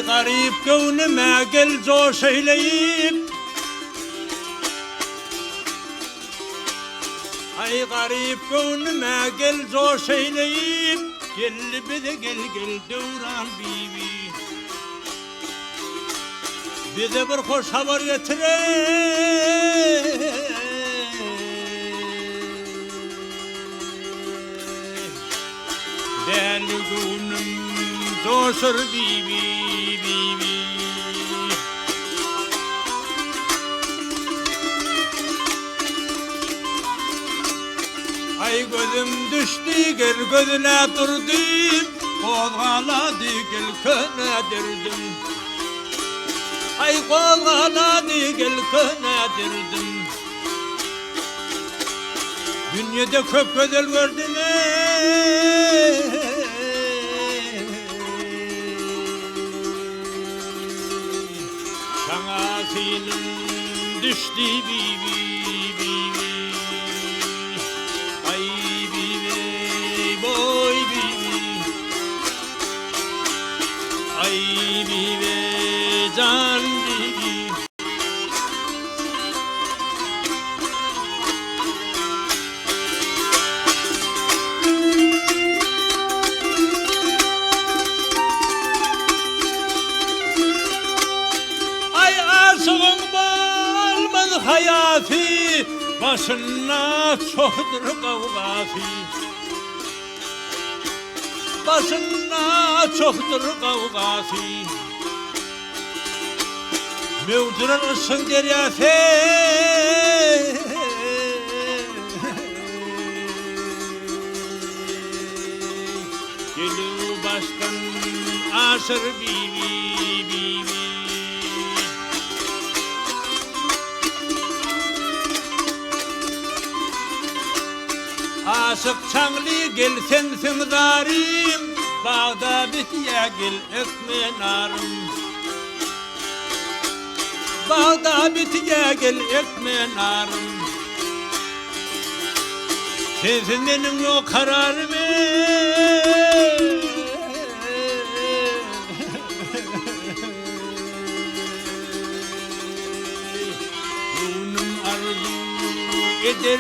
garip gönlüme gel coş eyleyip, ay garip gönlüme gel coş eyleyip, gel bize gel devran bibi. Bize bir hoş haber getire. Deli gönlüm coşur bibi. Ay gözüm düştü gel gözüne durdum, kozgaladı gel könedirdim. Ay kozgaladı gel könedirdim. Dünyada köp güzel gördüm sana senin düştü bibi. Can bibi. Ay aşığın balmaz hayatı, başına çoktur kavgası. Başına çoktur kavgası. Mevcuran ışın deryası, gülü baştan aşır bibi. Aşık çağlı gel sensin zarim, bağda bitiye gel ekmeğin arım. Bağda bitiye gel ekmeğin arım. Sensin benim yok kararım. Gönlüm arzu eder